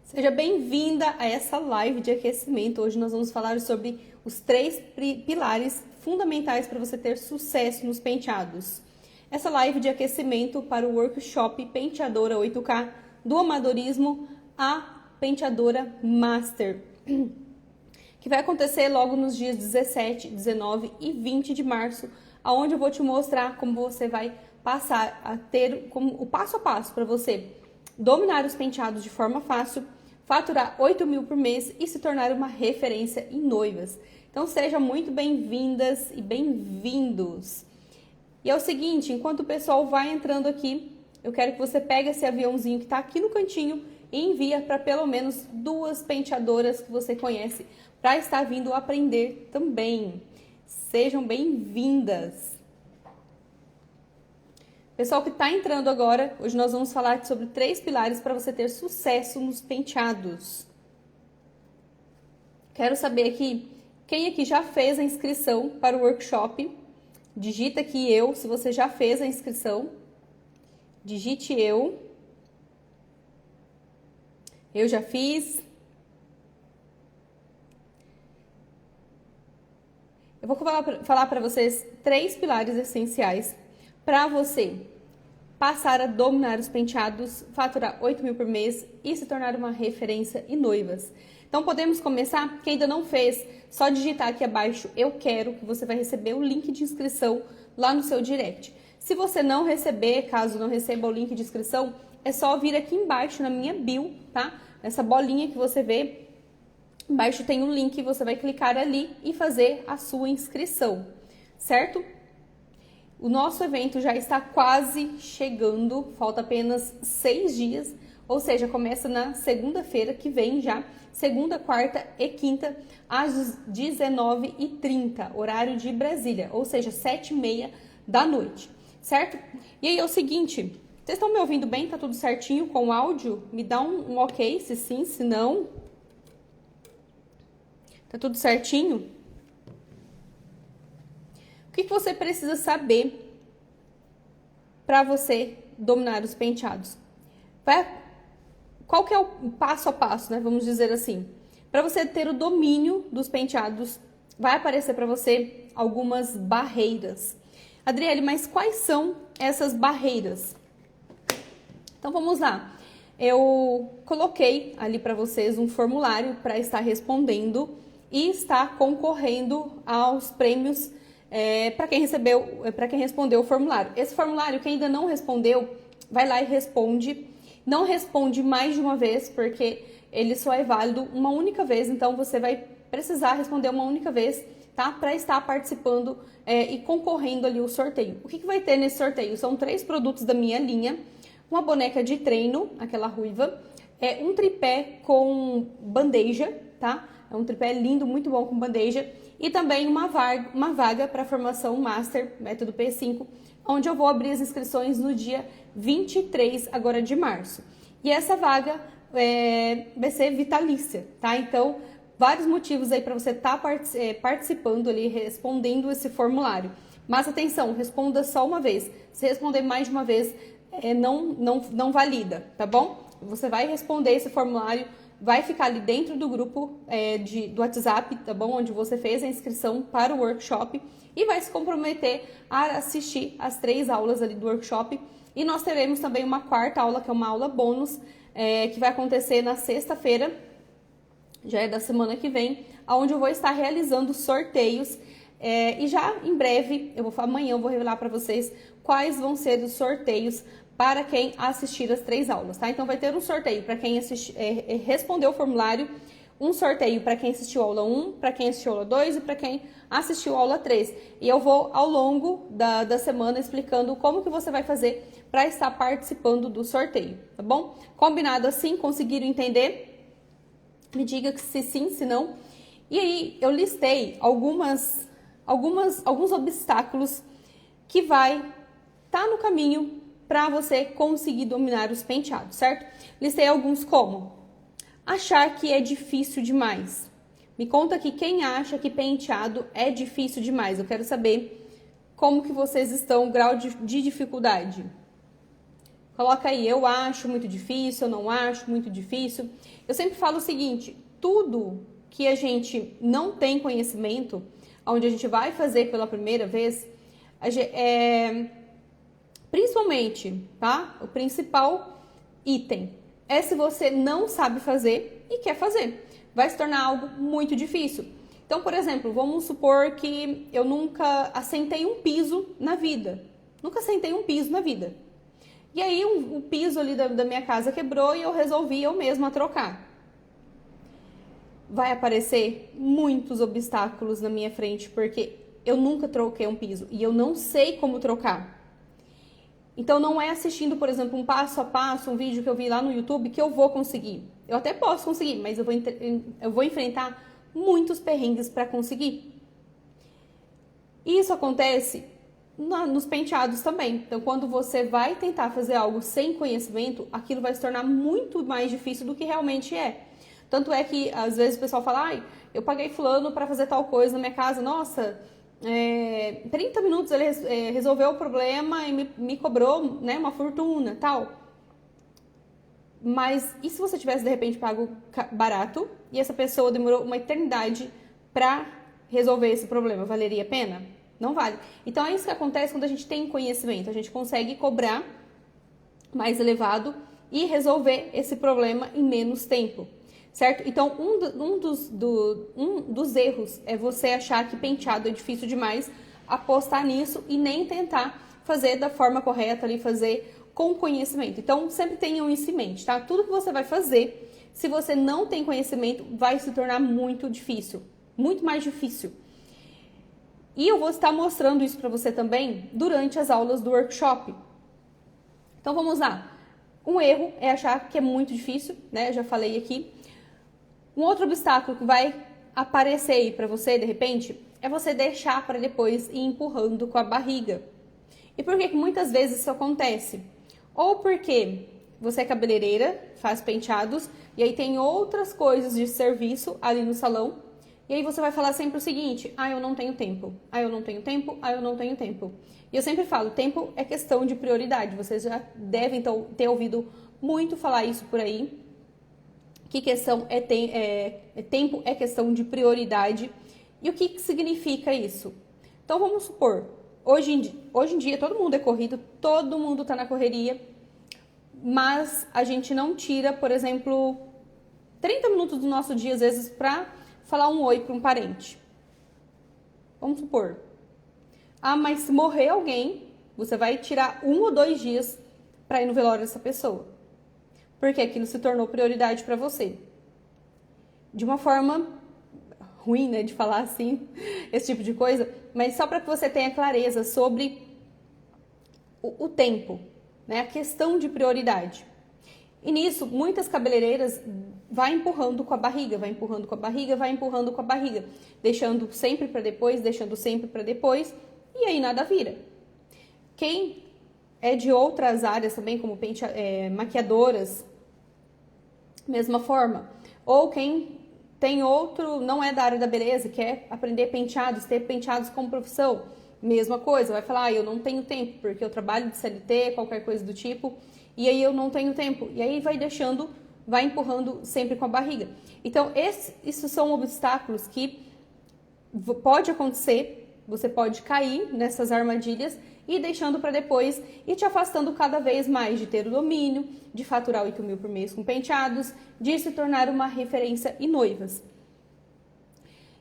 Seja bem-vinda a essa live de aquecimento. Hoje nós vamos falar sobre os 3 pilares fundamentais para você ter sucesso nos penteados. Essa live de aquecimento para o workshop Penteadora 8K do amadorismo à penteadora Master, que vai acontecer logo nos dias 17, 19 e 20 de março, onde eu vou te mostrar como você vai passar a ter o passo a passo para você dominar os penteados de forma fácil, faturar 8 mil por mês e se tornar uma referência em noivas. Então sejam muito bem-vindas e bem-vindos. E é o seguinte, enquanto o pessoal vai entrando aqui, eu quero que você pegue esse aviãozinho que está aqui no cantinho e envia para pelo menos 2 penteadoras que você conhece para estar vindo aprender também. Sejam bem-vindas. Pessoal que está entrando agora, hoje nós vamos falar sobre 3 pilares para você ter sucesso nos penteados. Quero saber aqui, quem aqui já fez a inscrição para o workshop? Digita aqui eu, se você já fez a inscrição. Digite eu. Eu já fiz. Eu vou falar para vocês 3 pilares essenciais para você passar a dominar os penteados, faturar 8 mil por mês e se tornar uma referência em noivas. Então podemos começar? Quem ainda não fez, só digitar aqui abaixo, eu quero, que você vai receber o link de inscrição lá no seu direct. Se você não receber, caso não receba o link de inscrição, é só vir aqui embaixo na minha bio, tá? Essa bolinha que você vê, embaixo tem um link, você vai clicar ali e fazer a sua inscrição, certo? O nosso evento já está quase chegando, falta apenas 6 dias, ou seja, começa na segunda-feira que vem já, segunda, quarta e quinta, às 19h30, horário de Brasília, ou seja, 7h30 da noite, certo? E aí é o seguinte, vocês estão me ouvindo bem? Tá tudo certinho com o áudio? Me dá um ok, se sim, se não. Tá tudo certinho? O que você precisa saber para você dominar os penteados? Qual que é o passo a passo, né? Vamos dizer assim. Para você ter o domínio dos penteados, vai aparecer para você algumas barreiras. Adriele, mas quais são essas barreiras? Então vamos lá. Eu coloquei ali para vocês um formulário para estar respondendo e estar concorrendo aos prêmios para quem respondeu o formulário. Esse formulário, quem ainda não respondeu, vai lá e responde. Não responde mais de uma vez, porque ele só é válido uma única vez, então você vai precisar responder uma única vez, tá? Para estar participando e concorrendo ali o sorteio. O que vai ter nesse sorteio? São 3 produtos da minha linha, uma boneca de treino, aquela ruiva, um tripé com bandeja, tá? É um tripé lindo, muito bom com bandeja. E também uma vaga para a formação Master, método P5, onde eu vou abrir as inscrições no dia 23 agora de março. E essa vaga vai ser vitalícia, tá? Então, vários motivos aí para você estar participando ali, respondendo esse formulário. Mas atenção, responda só uma vez. Se responder mais de uma vez, não valida, tá bom? Você vai responder esse formulário, vai ficar ali dentro do grupo do WhatsApp, tá bom? Onde você fez a inscrição para o workshop e vai se comprometer a assistir as 3 aulas ali do workshop. E nós teremos também uma 4ª aula, que é uma aula bônus, que vai acontecer na sexta-feira, já é da semana que vem, onde eu vou estar realizando sorteios. E já em breve, amanhã eu vou revelar para vocês quais vão ser os sorteios para quem assistir as 3 aulas, tá? Então vai ter um sorteio para quem respondeu o formulário, um sorteio para quem assistiu a aula 1, para quem assistiu a aula 2 e para quem assistiu a aula 3. E eu vou ao longo da semana explicando como que você vai fazer para estar participando do sorteio, tá bom? Combinado assim? Conseguiram entender? Me diga se sim, se não. E aí eu listei alguns obstáculos que vai estar no caminho para você conseguir dominar os penteados, certo? Listei alguns como achar que é difícil demais. Me conta aqui quem acha que penteado é difícil demais. Eu quero saber como que vocês estão, o grau de dificuldade. Coloca aí, eu acho muito difícil, eu não acho muito difícil. Eu sempre falo o seguinte, tudo que a gente não tem conhecimento, onde a gente vai fazer pela primeira vez, principalmente, tá? O principal item é se você não sabe fazer e quer fazer. Vai se tornar algo muito difícil. Então, por exemplo, vamos supor que eu nunca assentei um piso na vida. Nunca assentei um piso na vida. E aí o piso ali da minha casa quebrou e eu resolvi eu mesma trocar. Vai aparecer muitos obstáculos na minha frente, porque eu nunca troquei um piso e eu não sei como trocar. Então não é assistindo, por exemplo, um passo a passo, um vídeo que eu vi lá no YouTube que eu vou conseguir. Eu até posso conseguir, mas eu vou enfrentar muitos perrengues para conseguir. E isso acontece nos penteados também. Então, quando você vai tentar fazer algo sem conhecimento, aquilo vai se tornar muito mais difícil do que realmente é. Tanto é que, às vezes, o pessoal fala, ai, eu paguei fulano para fazer tal coisa na minha casa, nossa, 30 minutos ele resolveu o problema e me cobrou, né, uma fortuna, tal. Mas, e se você tivesse, de repente, pago barato e essa pessoa demorou uma eternidade para resolver esse problema? Valeria a pena? Não vale. Então, é isso que acontece quando a gente tem conhecimento. A gente consegue cobrar mais elevado e resolver esse problema em menos tempo, certo? Então, um dos erros é você achar que penteado é difícil demais, apostar nisso e nem tentar fazer da forma correta ali, fazer com conhecimento. Então, sempre tenham isso em mente, tá? Tudo que você vai fazer, se você não tem conhecimento, vai se tornar muito difícil, muito mais difícil. E eu vou estar mostrando isso para você também durante as aulas do workshop. Então, vamos lá. Um erro é achar que é muito difícil, né? Eu já falei aqui. Um outro obstáculo que vai aparecer aí para você, de repente, é você deixar para depois ir empurrando com a barriga. E por que muitas vezes isso acontece? Ou porque você é cabeleireira, faz penteados, e aí tem outras coisas de serviço ali no salão, e aí você vai falar sempre o seguinte, eu não tenho tempo, eu não tenho tempo, eu não tenho tempo. E eu sempre falo, tempo é questão de prioridade, vocês já devem ter ouvido muito falar isso por aí, que tempo é questão de prioridade. E o que significa isso? Então vamos supor, hoje em dia todo mundo é corrido, todo mundo está na correria, mas a gente não tira, por exemplo, 30 minutos do nosso dia, às vezes, para falar um oi para um parente. Vamos supor. Mas se morrer alguém, você vai tirar 1 ou 2 dias para ir no velório dessa pessoa. Porque aquilo se tornou prioridade para você. De uma forma ruim, né, de falar assim, esse tipo de coisa, mas só para que você tenha clareza sobre o tempo, né, a questão de prioridade. E nisso, muitas cabeleireiras vai empurrando com a barriga, vai empurrando com a barriga, vai empurrando com a barriga, deixando sempre para depois, e aí nada vira. Quem é de outras áreas também, como maquiadoras, mesma forma. Ou quem tem outro, não é da área da beleza, quer aprender penteados, ter penteados como profissão, mesma coisa, vai falar, eu não tenho tempo, porque eu trabalho de CLT, qualquer coisa do tipo, e aí eu não tenho tempo. E aí vai empurrando sempre com a barriga. Então, esses são obstáculos que pode acontecer, você pode cair nessas armadilhas e deixando para depois e te afastando cada vez mais de ter o domínio, de faturar 8 mil por mês com penteados, de se tornar uma referência em noivas.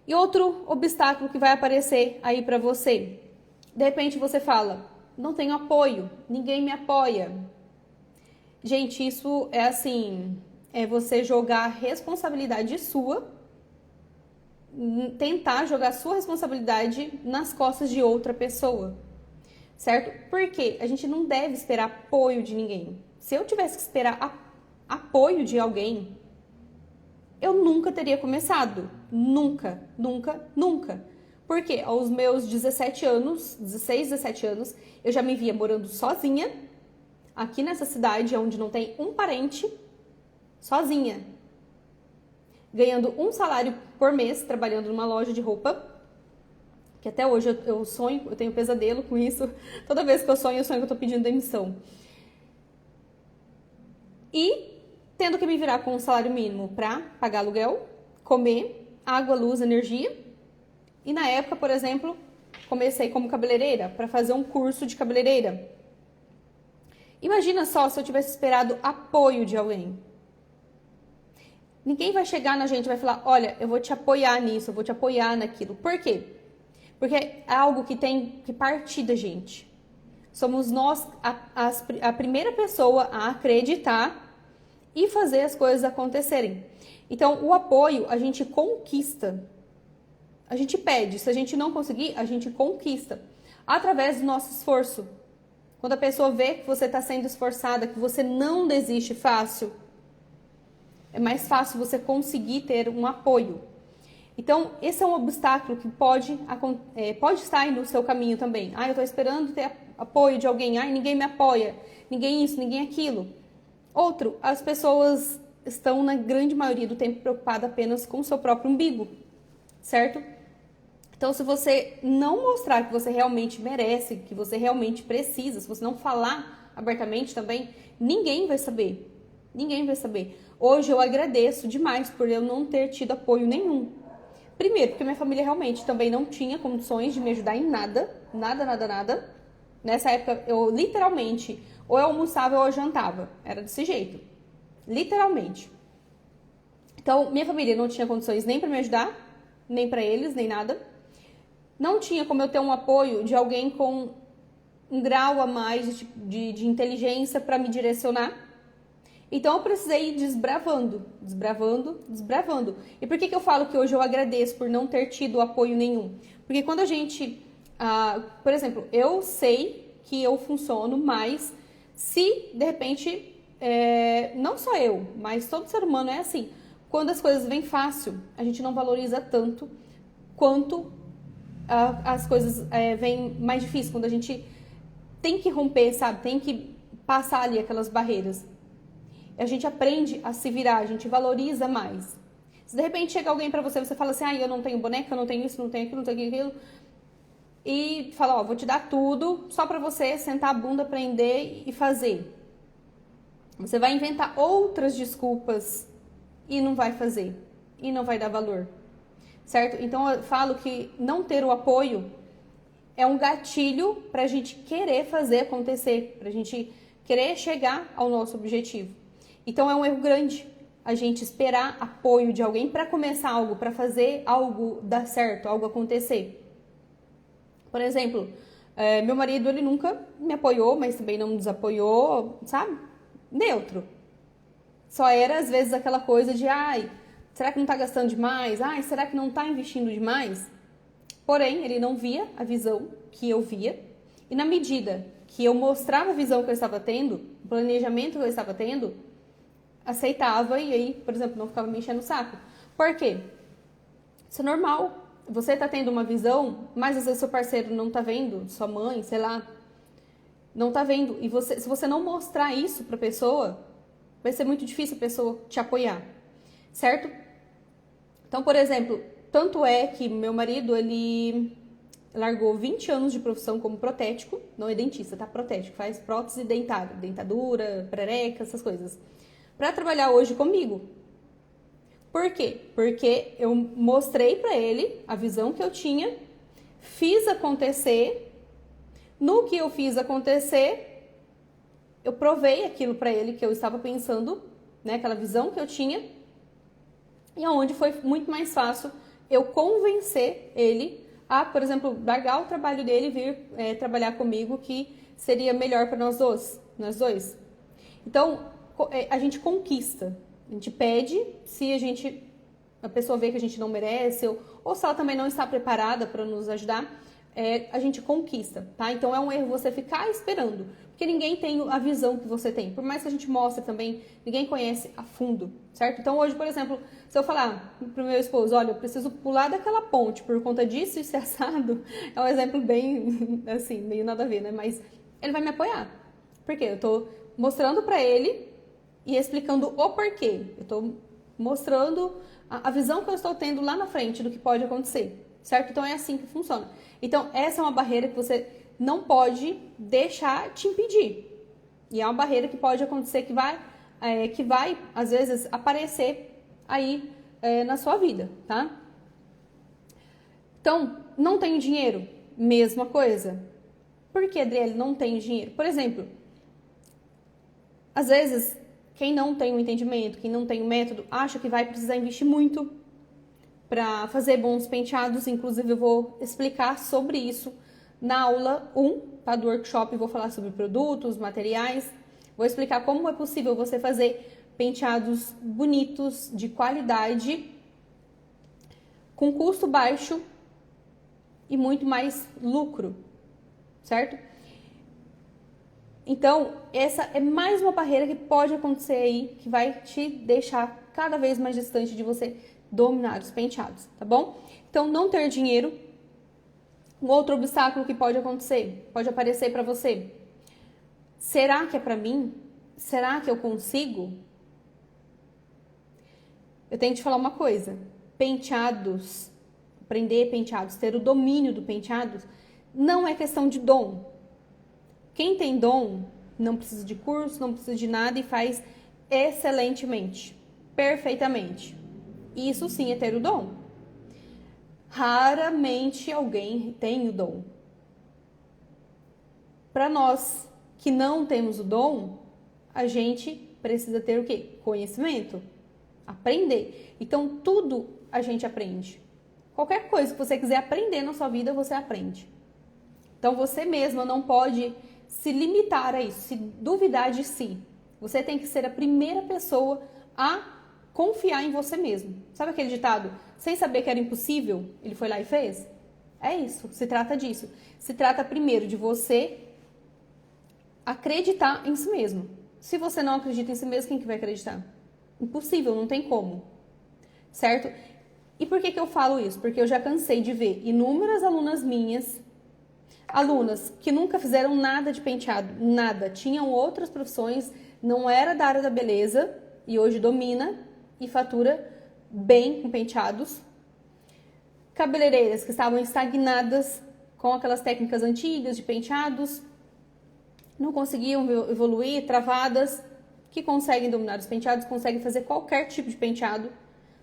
E outro obstáculo que vai aparecer aí para você, de repente você fala, não tenho apoio, ninguém me apoia. Gente, isso é assim, é você jogar a responsabilidade sua, tentar jogar a sua responsabilidade nas costas de outra pessoa, certo? Porque a gente não deve esperar apoio de ninguém. Se eu tivesse que esperar apoio de alguém, eu nunca teria começado. Nunca, nunca, nunca. Porque aos meus 16, 17 anos, eu já me via morando sozinha, aqui nessa cidade onde não tem um parente, sozinha, ganhando um salário por mês, trabalhando numa loja de roupa, que até hoje eu sonho, eu tenho pesadelo com isso, toda vez que eu sonho que eu tô pedindo demissão. e tendo que me virar com um salário mínimo para pagar aluguel, comer, água, luz, energia. E na época, por exemplo, comecei como cabeleireira para fazer um curso de cabeleireira. Imagina só se eu tivesse esperado apoio de alguém. Ninguém vai chegar na gente e vai falar, olha, eu vou te apoiar nisso, eu vou te apoiar naquilo. Por quê? Porque é algo que tem que partir da gente. Somos nós a primeira pessoa a acreditar e fazer as coisas acontecerem. Então, o apoio a gente conquista. A gente pede. Se a gente não conseguir, a gente conquista. Através do nosso esforço. Quando a pessoa vê que você está sendo esforçada, que você não desiste fácil, é mais fácil você conseguir ter um apoio. Então, esse é um obstáculo que pode estar aí no seu caminho também. Eu estou esperando ter apoio de alguém. Ninguém me apoia. Ninguém isso, ninguém aquilo. Outro, as pessoas estão, na grande maioria do tempo, preocupadas apenas com o seu próprio umbigo. Certo? Então, se você não mostrar que você realmente merece, que você realmente precisa, se você não falar abertamente também, ninguém vai saber. Ninguém vai saber. Hoje eu agradeço demais por eu não ter tido apoio nenhum. Primeiro, porque minha família realmente também não tinha condições de me ajudar em nada. Nada, nada, nada. Nessa época, eu literalmente, ou eu almoçava ou eu jantava. Era desse jeito. Literalmente. Então, minha família não tinha condições nem para me ajudar, nem para eles, nem nada. Não tinha como eu ter um apoio de alguém com um grau a mais de inteligência para me direcionar. Então eu precisei ir desbravando. E por que eu falo que hoje eu agradeço por não ter tido apoio nenhum? Porque quando a gente, por exemplo, eu sei que eu funciono mais se, de repente, não só eu, mas todo ser humano é assim. Quando as coisas vêm fácil, a gente não valoriza tanto quanto as coisas vêm mais difíceis. Quando a gente tem que romper, sabe? Tem que passar ali aquelas barreiras. A gente aprende a se virar, a gente valoriza mais. Se de repente chega alguém pra você, você fala assim, eu não tenho boneca, eu não tenho isso, não tenho aquilo, não tenho aquilo. E fala, vou te dar tudo só pra você sentar a bunda, prender e fazer. Você vai inventar outras desculpas e não vai fazer. E não vai dar valor. Certo? Então eu falo que não ter o apoio é um gatilho pra gente querer fazer acontecer, pra gente querer chegar ao nosso objetivo. Então é um erro grande a gente esperar apoio de alguém para começar algo, para fazer algo dar certo, algo acontecer. Por exemplo, meu marido, ele nunca me apoiou, mas também não me desapoiou, sabe? Neutro. Só era às vezes aquela coisa de, será que não tá gastando demais? Será que não tá investindo demais? Porém, ele não via a visão que eu via. E na medida que eu mostrava a visão que eu estava tendo, o planejamento que eu estava tendo, aceitava e aí, por exemplo, não ficava me enchendo o saco. Por quê? Isso é normal. Você está tendo uma visão, mas às vezes seu parceiro não está vendo, sua mãe, sei lá, não está vendo. E se você não mostrar isso para a pessoa, vai ser muito difícil a pessoa te apoiar, certo? Então, por exemplo, tanto é que meu marido, ele largou 20 anos de profissão como protético, não é dentista, tá? Protético, faz prótese dentária, dentadura, prereca, essas coisas, para trabalhar hoje comigo. Por quê? Porque eu mostrei para ele a visão que eu tinha, fiz acontecer. No que eu fiz acontecer, eu provei aquilo para ele que eu estava pensando, né, aquela visão que eu tinha, e aonde foi muito mais fácil eu convencer ele a, por exemplo, largar o trabalho dele e vir trabalhar comigo, que seria melhor para nós dois. Então, a gente conquista, a gente pede, se a pessoa vê que a gente não merece, ou se ela também não está preparada para nos ajudar, a gente conquista, tá? Então é um erro você ficar esperando, porque ninguém tem a visão que você tem, por mais que a gente mostre também, ninguém conhece a fundo, certo? Então hoje, por exemplo, se eu falar pro meu esposo, olha, eu preciso pular daquela ponte por conta disso e ser assado, é um exemplo bem, assim, meio nada a ver, né? Mas ele vai me apoiar, porque eu tô mostrando pra ele e explicando o porquê. Eu estou mostrando a visão que eu estou tendo lá na frente do que pode acontecer, certo? Então é assim que funciona. Então essa é uma barreira que você não pode deixar te impedir. E é uma barreira que pode acontecer que vai que vai, às vezes, aparecer aí na sua vida, tá? Então, não tenho dinheiro? Mesma coisa. Por que, Adriele, não tenho dinheiro? Por exemplo, às vezes, quem não tem o entendimento, quem não tem o método, acha que vai precisar investir muito para fazer bons penteados. Inclusive, eu vou explicar sobre isso na aula 1, tá, do workshop. Vou falar sobre produtos, materiais. Vou explicar como é possível você fazer penteados bonitos, de qualidade, com custo baixo e muito mais lucro, certo? Então, essa é mais uma barreira que pode acontecer aí, que vai te deixar cada vez mais distante de você dominar os penteados, tá bom? Então, não ter dinheiro. Um outro obstáculo que pode acontecer, pode aparecer para você. Será que é para mim? Será que eu consigo? Eu tenho que te falar uma coisa. Penteados, aprender penteados, ter o domínio do penteado, não é questão de dom. Quem tem dom não precisa de curso, não precisa de nada e faz excelentemente, perfeitamente. Isso sim é ter o dom. Raramente alguém tem o dom. Para nós que não temos o dom, a gente precisa ter o quê? Conhecimento. Aprender. Então, tudo a gente aprende. Qualquer coisa que você quiser aprender na sua vida, você aprende. Então, você mesma não pode se limitar a isso, se duvidar de si. Você tem que ser a primeira pessoa a confiar em você mesmo. Sabe aquele ditado? Sem saber que era impossível, ele foi lá e fez? É isso, se trata disso. Se trata primeiro de você acreditar em si mesmo. Se você não acredita em si mesmo, quem que vai acreditar? Impossível, não tem como. Certo? E por que eu falo isso? Porque eu já cansei de ver inúmeras alunas minhas, alunas que nunca fizeram nada de penteado, nada, tinham outras profissões, não era da área da beleza e hoje domina e fatura bem com penteados. Cabeleireiras que estavam estagnadas com aquelas técnicas antigas de penteados, não conseguiam evoluir, travadas, que conseguem dominar os penteados, conseguem fazer qualquer tipo de penteado.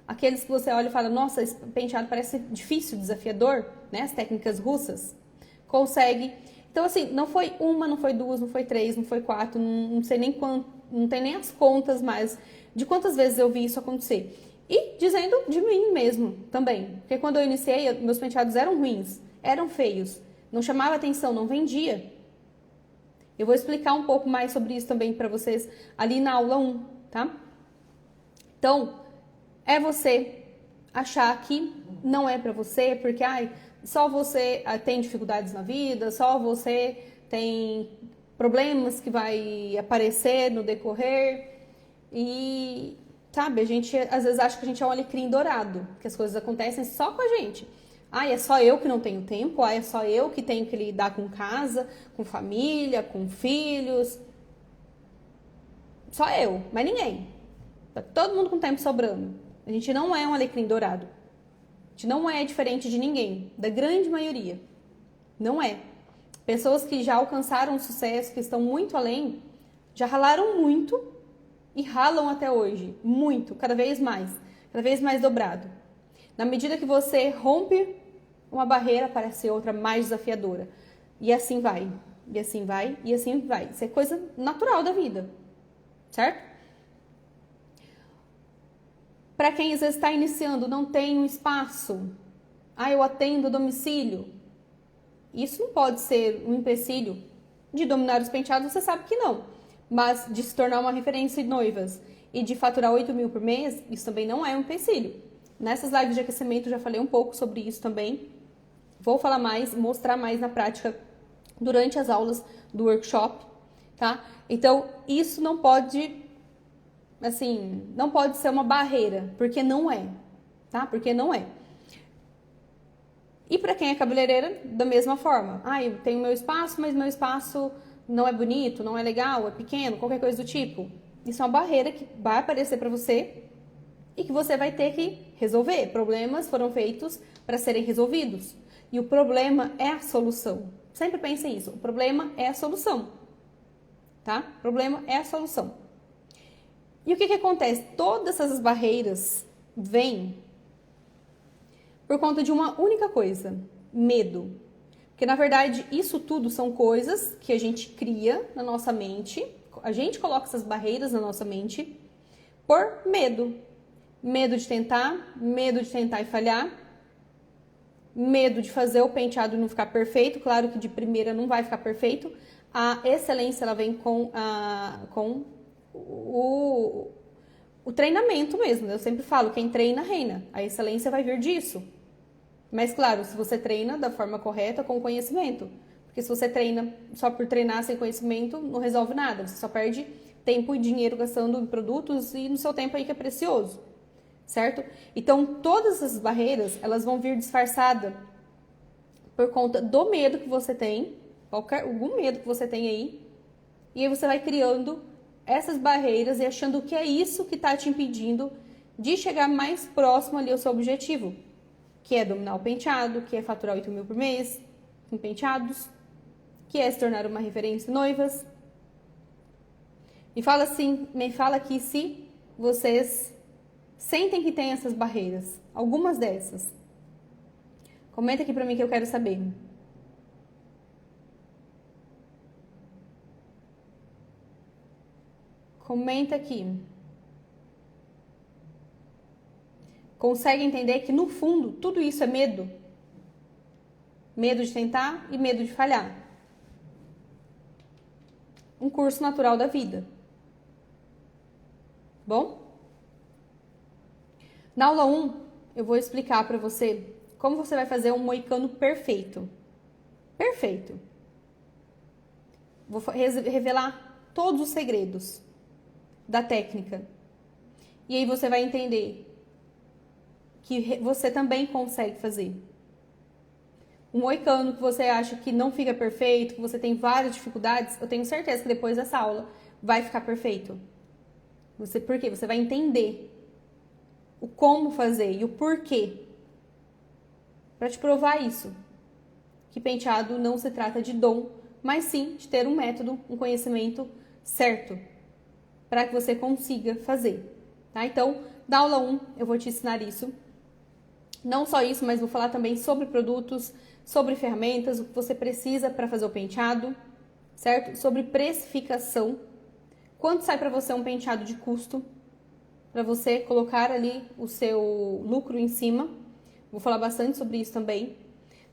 Aqueles que você olha e fala, nossa, esse penteado parece difícil, desafiador, né? As técnicas russas. Consegue. Então, assim, não foi uma, não foi duas, não foi três, não foi quatro, não sei nem quanto, não tem nem as contas mais de quantas vezes eu vi isso acontecer. E dizendo de mim mesmo também. Porque quando eu iniciei, meus penteados eram ruins, eram feios, não chamava atenção, não vendia. Eu vou explicar um pouco mais sobre isso também para vocês ali na aula 1, tá? Então, é você achar que não é para você, porque só você tem dificuldades na vida, só você tem problemas que vai aparecer no decorrer e, sabe, a gente às vezes acha que a gente é um alecrim dourado, que as coisas acontecem só com a gente. É só eu que não tenho tempo, é só eu que tenho que lidar com casa, com família, com filhos. Só eu, mas ninguém. Tá todo mundo com tempo sobrando. A gente não é um alecrim dourado. A gente não é diferente de ninguém, da grande maioria. Não é. Pessoas que já alcançaram sucesso, que estão muito além, já ralaram muito e ralam até hoje. Muito, cada vez mais dobrado. Na medida que você rompe uma barreira, aparece outra mais desafiadora. E assim vai, e assim vai, e assim vai. Isso é coisa natural da vida, certo? Para quem às vezes está iniciando, não tem um espaço. Eu atendo domicílio. Isso não pode ser um empecilho de dominar os penteados, você sabe que não. Mas de se tornar uma referência de noivas e de faturar 8 mil por mês, isso também não é um empecilho. Nessas lives de aquecimento eu já falei um pouco sobre isso também. Vou falar mais, mostrar mais na prática durante as aulas do workshop, tá? Então, isso não pode, assim, não pode ser uma barreira, porque não é, tá? Porque não é. E para quem é cabeleireira, da mesma forma. Eu tenho meu espaço, mas meu espaço não é bonito, não é legal, é pequeno, qualquer coisa do tipo. Isso é uma barreira que vai aparecer para você e que você vai ter que resolver. Problemas foram feitos para serem resolvidos. E o problema é a solução. Sempre pense nisso. O problema é a solução. Tá? O problema é a solução. E o que acontece? Todas essas barreiras vêm por conta de uma única coisa: medo. Porque, na verdade, isso tudo são coisas que a gente cria na nossa mente, a gente coloca essas barreiras na nossa mente por medo. Medo de tentar e falhar, medo de fazer o penteado não ficar perfeito. Claro que de primeira não vai ficar perfeito. A excelência, ela vem com o treinamento mesmo. Eu sempre falo, quem treina, reina. A excelência vai vir disso. Mas, claro, se você treina da forma correta, com conhecimento. Porque se você treina só por treinar sem conhecimento, não resolve nada. Você só perde tempo e dinheiro gastando em produtos e no seu tempo aí que é precioso. Certo? Então, todas essas barreiras, elas vão vir disfarçadas por conta do medo que você tem, algum medo que você tem aí, e aí você vai criando essas barreiras e achando que é isso que está te impedindo de chegar mais próximo ali ao seu objetivo, que é dominar o penteado, que é faturar 8 mil por mês em penteados, que é se tornar uma referência em noivas. Me fala aqui se vocês sentem que tem essas barreiras, algumas dessas. Comenta aqui pra mim que eu quero saber. Comenta aqui. Consegue entender que no fundo tudo isso é medo? Medo de tentar e medo de falhar. Um curso natural da vida. Bom? Na aula 1, eu vou explicar para você como você vai fazer um moicano perfeito. Perfeito. Vou revelar todos os segredos da técnica. E aí você vai entender que você também consegue fazer. Um moicano que você acha que não fica perfeito, que você tem várias dificuldades, eu tenho certeza que depois dessa aula vai ficar perfeito. Por quê? Você vai entender o como fazer e o porquê. Para te provar isso. Que penteado não se trata de dom, mas sim de ter um método, um conhecimento certo. Para que você consiga fazer. Tá? Então, na aula 1, eu vou te ensinar isso. Não só isso, mas vou falar também sobre produtos, sobre ferramentas, o que você precisa para fazer o penteado, certo? Sobre precificação. Quanto sai para você um penteado de custo? Para você colocar ali o seu lucro em cima. Vou falar bastante sobre isso também.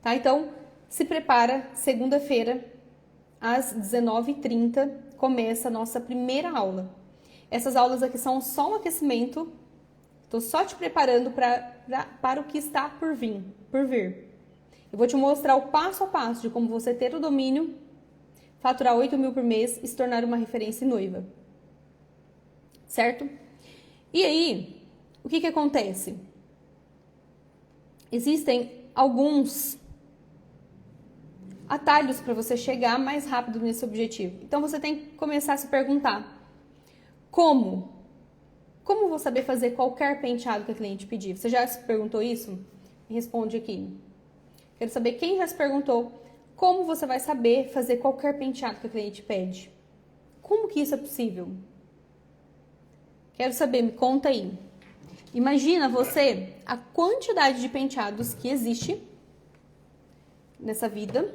Tá? Então, se prepara, segunda-feira, às 19h30, começa a nossa primeira aula. Essas aulas aqui são só um aquecimento. Estou só te preparando para o que está por vir. Eu vou te mostrar o passo a passo de como você ter o domínio, faturar 8 mil por mês e se tornar uma referência em noiva. Certo? E aí, o que acontece? Existem alguns atalhos para você chegar mais rápido nesse objetivo. Então, você tem que começar a se perguntar: como? Como vou saber fazer qualquer penteado que a cliente pedir? Você já se perguntou isso? Me responde aqui. Quero saber quem já se perguntou como você vai saber fazer qualquer penteado que a cliente pede. Como que isso é possível? Quero saber, me conta aí. Imagina você a quantidade de penteados que existe nessa vida.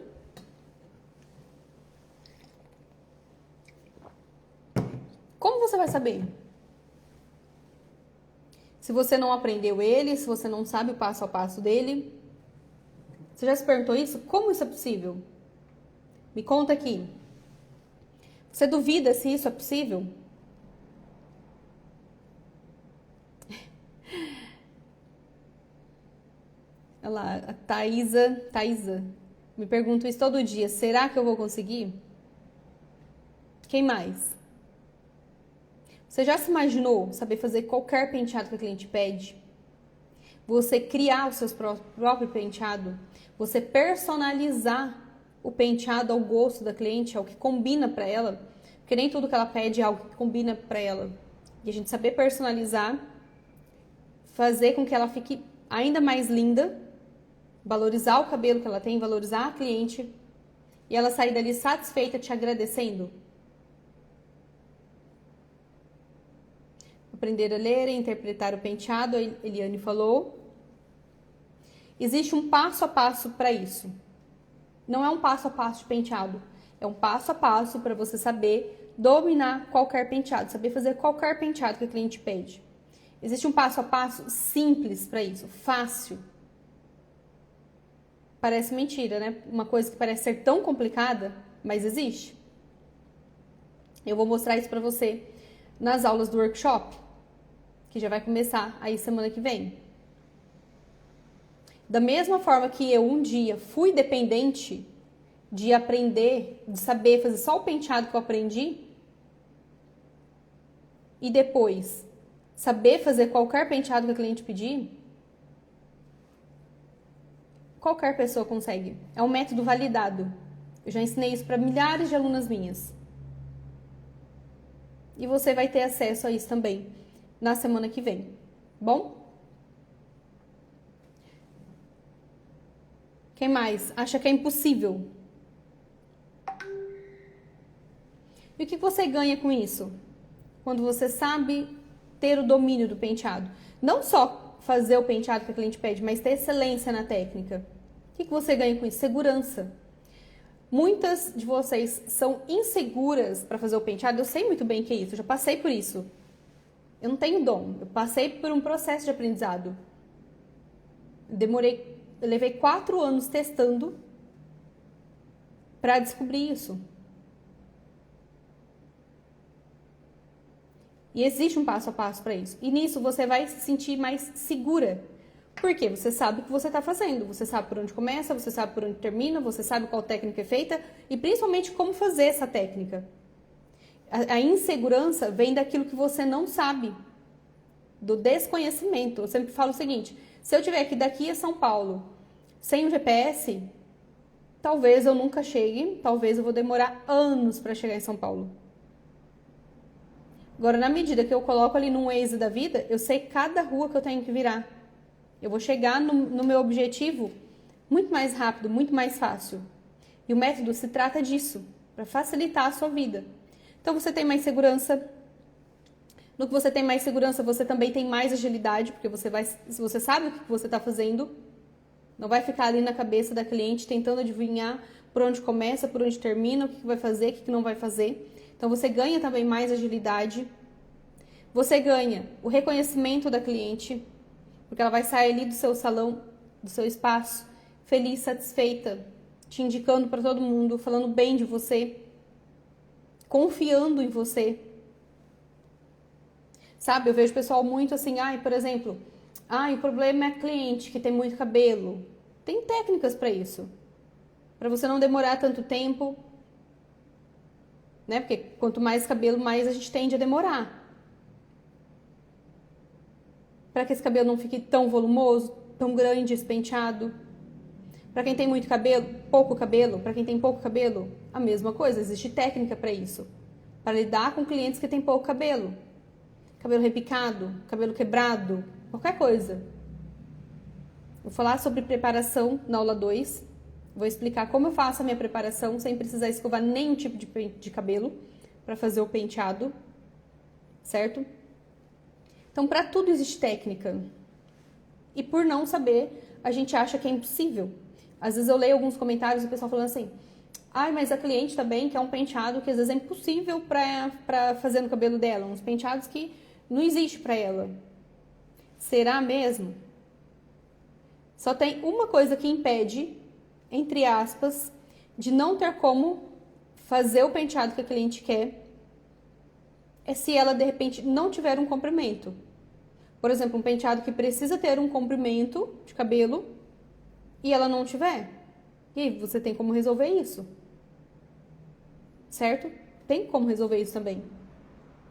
Como você vai saber? Se você não aprendeu ele, se você não sabe o passo a passo dele. Você já se perguntou isso? Como isso é possível? Me conta aqui. Você duvida se isso é possível? Olha lá, a Thaisa, me pergunto isso todo dia. Será que eu vou conseguir? Quem mais? Você já se imaginou saber fazer qualquer penteado que a cliente pede? Você criar o seu próprio penteado? Você personalizar o penteado ao gosto da cliente, ao que combina para ela? Porque nem tudo que ela pede é algo que combina para ela. E a gente saber personalizar, fazer com que ela fique ainda mais linda, valorizar o cabelo que ela tem, valorizar a cliente e ela sair dali satisfeita, te agradecendo. aprender a ler e interpretar o penteado, a Eliane falou. Existe um passo a passo para isso. Não é um passo a passo de penteado, é um passo a passo para você saber dominar qualquer penteado, saber fazer qualquer penteado que a cliente pede. Existe um passo a passo simples para isso, fácil. Parece mentira, né? Uma coisa que parece ser tão complicada, mas existe. Eu vou mostrar isso para você nas aulas do workshop, que já vai começar aí semana que vem. Da mesma forma que eu um dia fui dependente de aprender, de saber fazer só o penteado que eu aprendi, e depois saber fazer qualquer penteado que a cliente pedir, qualquer pessoa consegue. É um método validado. Eu já ensinei isso para milhares de alunas minhas. E você vai ter acesso a isso também na semana que vem. Bom? Quem mais acha que é impossível? E o que você ganha com isso? Quando você sabe ter o domínio do penteado. Não só fazer o penteado que a cliente pede, mas ter excelência na técnica. O que você ganha com isso? Segurança. Muitas de vocês são inseguras para fazer o penteado. Eu sei muito bem o que é isso, eu já passei por isso. Eu não tenho dom, eu passei por um processo de aprendizado. Eu levei 4 anos testando para descobrir isso. E existe um passo a passo para isso. E nisso você vai se sentir mais segura. Por quê? Você sabe o que você está fazendo. Você sabe por onde começa, você sabe por onde termina, você sabe qual técnica é feita e principalmente como fazer essa técnica. A insegurança vem daquilo que você não sabe, do desconhecimento. Eu sempre falo o seguinte, se eu tiver que daqui a São Paulo sem o GPS, talvez eu nunca chegue, talvez eu vou demorar anos para chegar em São Paulo. Agora, na medida que eu coloco ali num Waze da vida, eu sei cada rua que eu tenho que virar. Eu vou chegar no meu objetivo muito mais rápido, muito mais fácil. E o método se trata disso, para facilitar a sua vida. Então, você tem mais segurança. No que você tem mais segurança, você também tem mais agilidade, porque você sabe o que você está fazendo. Não vai ficar ali na cabeça da cliente tentando adivinhar por onde começa, por onde termina, o que vai fazer, o que não vai fazer. Então, você ganha também mais agilidade. Você ganha o reconhecimento da cliente, porque ela vai sair ali do seu salão, do seu espaço, feliz, satisfeita, te indicando para todo mundo, falando bem de você, confiando em você. Sabe, eu vejo pessoal muito assim, por exemplo, o problema é a cliente que tem muito cabelo. Tem técnicas para isso, para você não demorar tanto tempo, né? Porque quanto mais cabelo, mais a gente tende a demorar. Para que esse cabelo não fique tão volumoso, tão grande, esse penteado. Para quem tem muito cabelo, pouco cabelo, para quem tem pouco cabelo, a mesma coisa, existe técnica para isso. Para lidar com clientes que têm pouco cabelo. Cabelo repicado, cabelo quebrado, qualquer coisa. Vou falar sobre preparação na aula 2. Vou explicar como eu faço a minha preparação sem precisar escovar nenhum tipo de cabelo para fazer o penteado, certo? Então, para tudo existe técnica. E por não saber, a gente acha que é impossível. Às vezes eu leio alguns comentários do pessoal falando assim, mas a cliente também quer um penteado que às vezes é impossível para fazer no cabelo dela. Uns penteados que não existe para ela. Será mesmo? Só tem uma coisa que impede, entre aspas, de não ter como fazer o penteado que a cliente quer, é se ela, de repente, não tiver um comprimento. Por exemplo, um penteado que precisa ter um comprimento de cabelo e ela não tiver. E aí, você tem como resolver isso. Certo? Tem como resolver isso também.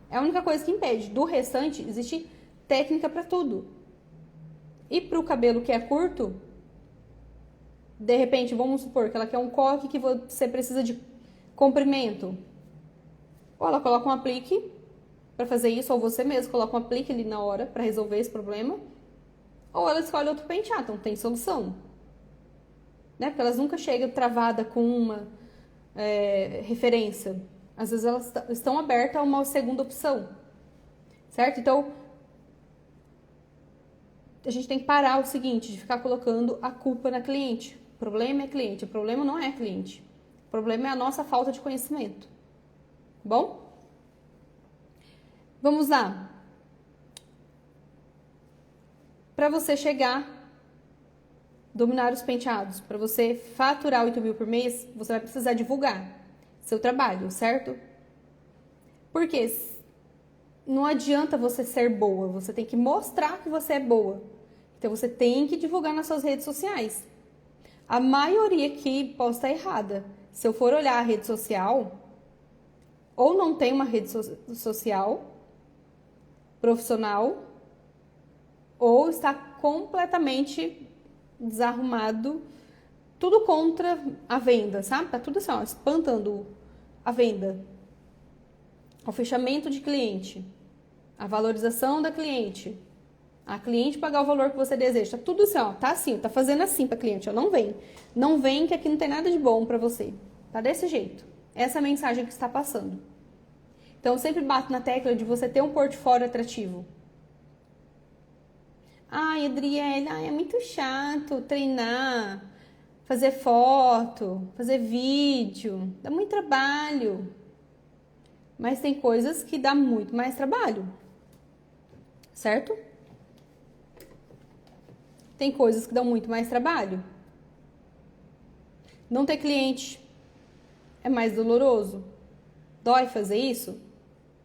É a única coisa que impede. Do restante, existe técnica para tudo. E para o cabelo que é curto, de repente, vamos supor que ela quer um coque que você precisa de comprimento. Ou ela coloca um aplique para fazer isso, ou você mesmo coloca um aplique ali na hora para resolver esse problema. Ou ela escolhe outro penteado, então tem solução. Né? Porque elas nunca chegam travada com uma referência. Às vezes elas estão abertas a uma segunda opção. Certo? Então, a gente tem que parar o seguinte, de ficar colocando a culpa na cliente. O problema é cliente, o problema não é cliente. O problema é a nossa falta de conhecimento. Bom? Vamos lá. Para você chegar, dominar os penteados, para você faturar 8 mil por mês, você vai precisar divulgar seu trabalho, certo? Porque não adianta você ser boa, você tem que mostrar que você é boa. Então você tem que divulgar nas suas redes sociais. A maioria aqui pode estar errada. Se eu for olhar a rede social, ou não tem uma rede social profissional, ou está completamente desarrumado, tudo contra a venda, sabe? Tá tudo assim, ó, espantando a venda, o fechamento de cliente, a valorização da cliente, a cliente pagar o valor que você deseja, tá tudo assim, ó, tá assim, tá fazendo assim pra cliente, ó, não vem que aqui não tem nada de bom pra você, tá desse jeito. Essa é a mensagem que está passando. Então, eu sempre bato na tecla de você ter um portfólio atrativo. Ai, Adriele, é muito chato treinar, fazer foto, fazer vídeo, dá muito trabalho. Mas tem coisas que dá muito mais trabalho, certo? Tem coisas que dão muito mais trabalho. Não ter cliente é mais doloroso? Dói fazer isso?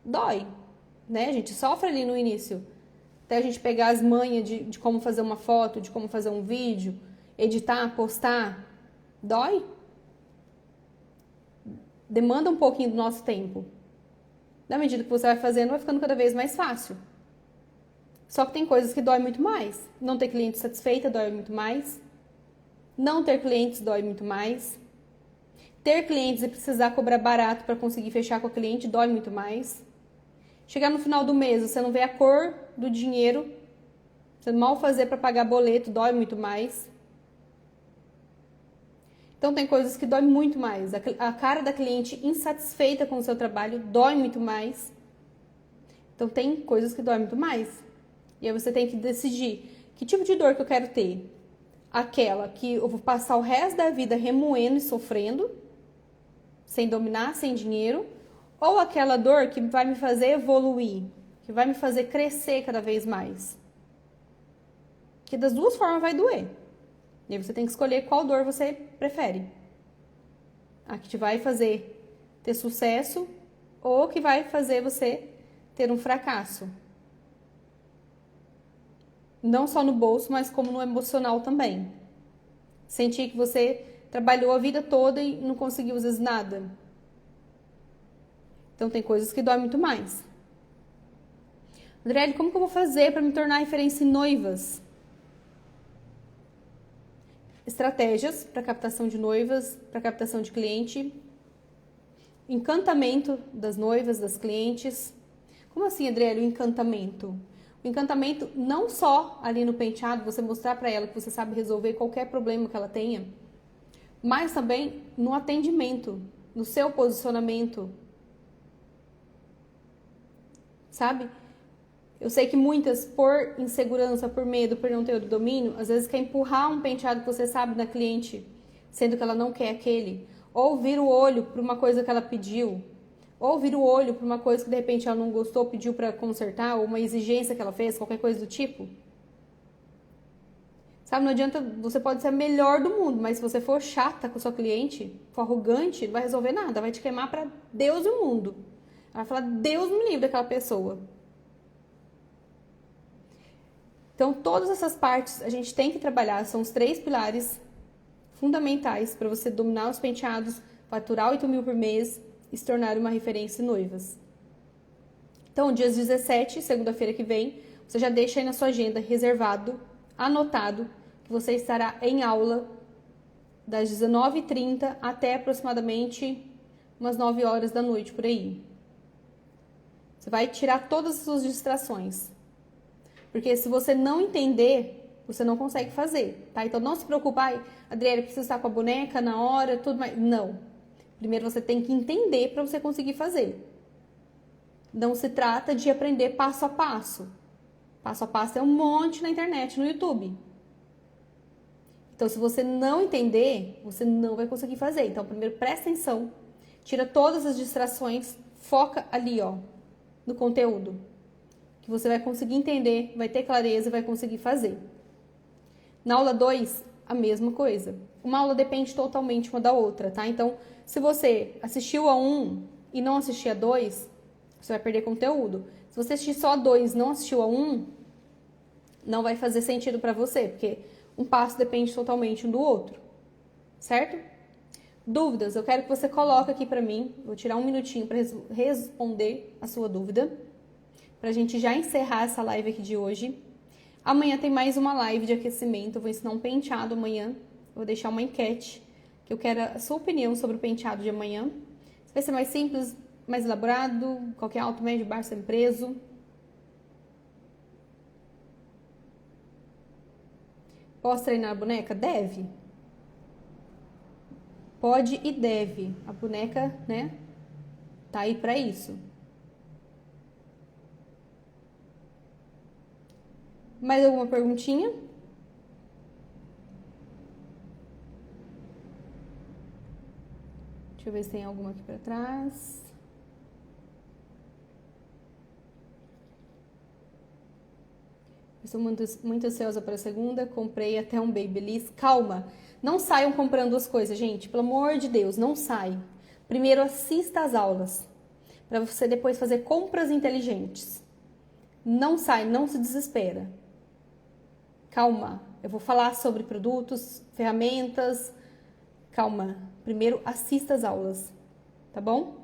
Dói, né? A gente sofre ali no início. Até a gente pegar as manhas de como fazer uma foto, de como fazer um vídeo, editar, postar. Dói. Demanda um pouquinho do nosso tempo. Na medida que você vai fazendo, vai ficando cada vez mais fácil. Só que tem coisas que dói muito mais. Não ter cliente satisfeita dói muito mais. Não ter clientes dói muito mais. Ter clientes e precisar cobrar barato para conseguir fechar com a cliente dói muito mais. Chegar no final do mês, você não vê a cor do dinheiro, você mal fazer para pagar boleto, dói muito mais. Então tem coisas que dói muito mais. A cara da cliente insatisfeita com o seu trabalho dói muito mais. Então tem coisas que dói muito mais. E aí você tem que decidir que tipo de dor que eu quero ter. Aquela que eu vou passar o resto da vida remoendo e sofrendo, sem dominar, sem dinheiro, ou aquela dor que vai me fazer evoluir, que vai me fazer crescer cada vez mais. Que das duas formas vai doer. E aí você tem que escolher qual dor você prefere. A que te vai fazer ter sucesso ou que vai fazer você ter um fracasso. Não só no bolso, mas como no emocional também. Sentir que você trabalhou a vida toda e não conseguiu às vezes nada. Então tem coisas que doem muito mais. Andriele, como que eu vou fazer para me tornar referência em noivas? Estratégias para captação de noivas, para captação de cliente. Encantamento das noivas, das clientes. Como assim, Adriele, o encantamento? O encantamento não só ali no penteado, você mostrar para ela que você sabe resolver qualquer problema que ela tenha, mas também no atendimento, no seu posicionamento. Sabe? Eu sei que muitas, por insegurança, por medo, por não ter o domínio, às vezes quer empurrar um penteado que você sabe na cliente, sendo que ela não quer aquele. Ou vira o olho para uma coisa que ela pediu. Ou vira o olho para uma coisa que de repente ela não gostou, pediu para consertar, ou uma exigência que ela fez, qualquer coisa do tipo. Sabe, não adianta, você pode ser a melhor do mundo, mas se você for chata com a sua cliente, for arrogante, não vai resolver nada, vai te queimar para Deus e o mundo. Ela vai falar, Deus me livre daquela pessoa. Então, todas essas partes a gente tem que trabalhar, são os 3 pilares fundamentais para você dominar os penteados, faturar 8 mil por mês e se tornar uma referência em noivas. Então, dias 17, segunda-feira que vem, você já deixa aí na sua agenda reservado, anotado, que você estará em aula das 19h30 até aproximadamente umas 9 horas da noite, por aí. Você vai tirar todas as suas distrações. Porque se você não entender, você não consegue fazer, tá? Então não se preocupe, Adriele, precisa estar com a boneca na hora, tudo mais. Não. Primeiro você tem que entender para você conseguir fazer. Não se trata de aprender passo a passo. Passo a passo tem um monte na internet, no YouTube. Então, se você não entender, você não vai conseguir fazer. Então, primeiro presta atenção, tira todas as distrações, foca ali, ó, no conteúdo, que você vai conseguir entender, vai ter clareza e vai conseguir fazer. Na aula 2, a mesma coisa. Uma aula depende totalmente uma da outra, tá? Então, se você assistiu a 1 e não assistiu a 2, você vai perder conteúdo. Se você assistir só a 2 e não assistiu a 1, não vai fazer sentido para você, porque um passo depende totalmente um do outro, certo? Dúvidas, eu quero que você coloque aqui para mim, vou tirar um minutinho para responder a sua dúvida, para a gente já encerrar essa live aqui de hoje. Amanhã tem mais uma live de aquecimento, eu vou ensinar um penteado amanhã, vou deixar uma enquete, que eu quero a sua opinião sobre o penteado de amanhã. Vai ser mais simples, mais elaborado, qualquer alto, médio, baixo, sem preso. Posso treinar a boneca? Deve. Pode e deve. A boneca, né, tá aí pra isso. Mais alguma perguntinha? Deixa eu ver se tem alguma aqui pra trás. Estou muito ansiosa para a segunda, comprei até um Babyliss. Calma, não saiam comprando as coisas, gente. Pelo amor de Deus, não sai. Primeiro assista às aulas, para você depois fazer compras inteligentes. Não sai, não se desespera. Calma, eu vou falar sobre produtos, ferramentas. Calma, primeiro assista às aulas, tá bom?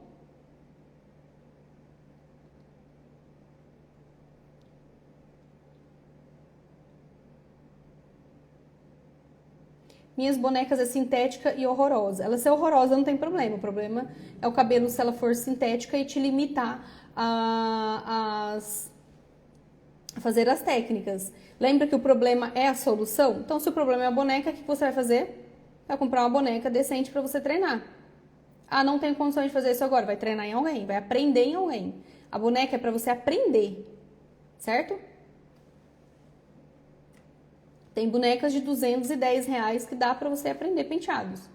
Minhas bonecas é sintética e horrorosa. Ela ser horrorosa não tem problema. O problema é o cabelo se ela for sintética e te limitar a fazer as técnicas. Lembra que o problema é a solução? Então, se o problema é a boneca, o que você vai fazer? Vai comprar uma boneca decente para você treinar. Ah, não tenho condições de fazer isso agora. Vai treinar em alguém, vai aprender em alguém. A boneca é para você aprender, certo? Tem bonecas de R$210 que dá para você aprender penteados.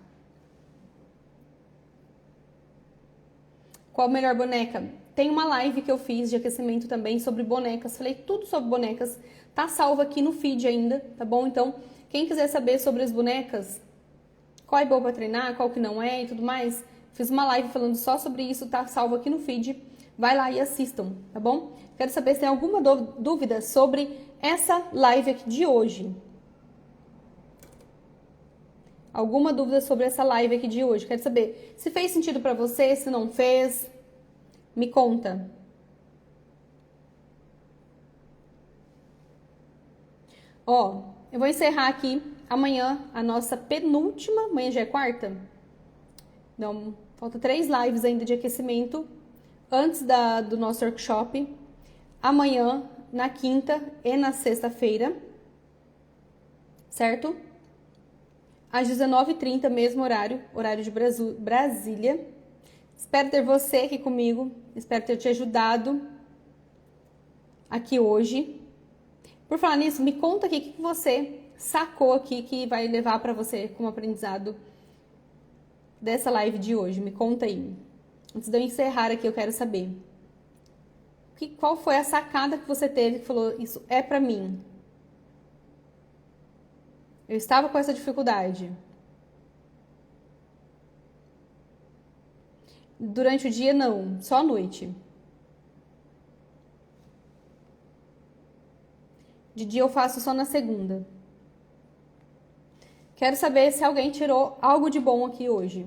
Qual a melhor boneca? Tem uma live que eu fiz de aquecimento também sobre bonecas. Falei tudo sobre bonecas. Tá salvo aqui no feed ainda, tá bom? Então, quem quiser saber sobre as bonecas, qual é boa para treinar, qual que não é e tudo mais, fiz uma live falando só sobre isso, tá salvo aqui no feed. Vai lá e assistam, tá bom? Quero saber se tem alguma dúvida sobre essa live aqui de hoje. Alguma dúvida sobre essa live aqui de hoje? Quero saber se fez sentido pra você, se não fez. Me conta. Ó, eu vou encerrar aqui amanhã a nossa penúltima. Amanhã já é quarta? Não, falta 3 lives ainda de aquecimento antes do nosso workshop. Amanhã, na quinta e na sexta-feira. Certo? Às 19h30, mesmo horário de Brasília. Espero ter você aqui comigo, espero ter te ajudado aqui hoje. Por falar nisso, me conta aqui o que você sacou aqui que vai levar para você como aprendizado dessa live de hoje. Me conta aí. Antes de eu encerrar aqui, eu quero saber qual foi a sacada que você teve que falou, isso é para mim. Eu estava com essa dificuldade. Durante o dia, não. Só à noite. De dia eu faço só na segunda. Quero saber se alguém tirou algo de bom aqui hoje.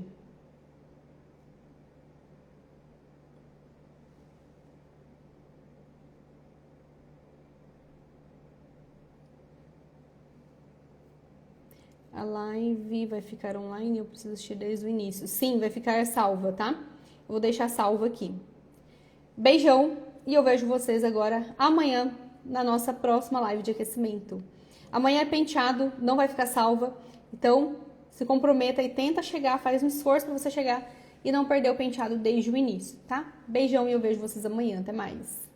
A live vai ficar online, eu preciso assistir desde o início. Sim, vai ficar salva, tá? Eu vou deixar salva aqui. Beijão e eu vejo vocês agora amanhã na nossa próxima live de aquecimento. Amanhã é penteado, não vai ficar salva, então se comprometa e tenta chegar, faz um esforço para você chegar e não perder o penteado desde o início, tá? Beijão e eu vejo vocês amanhã, até mais.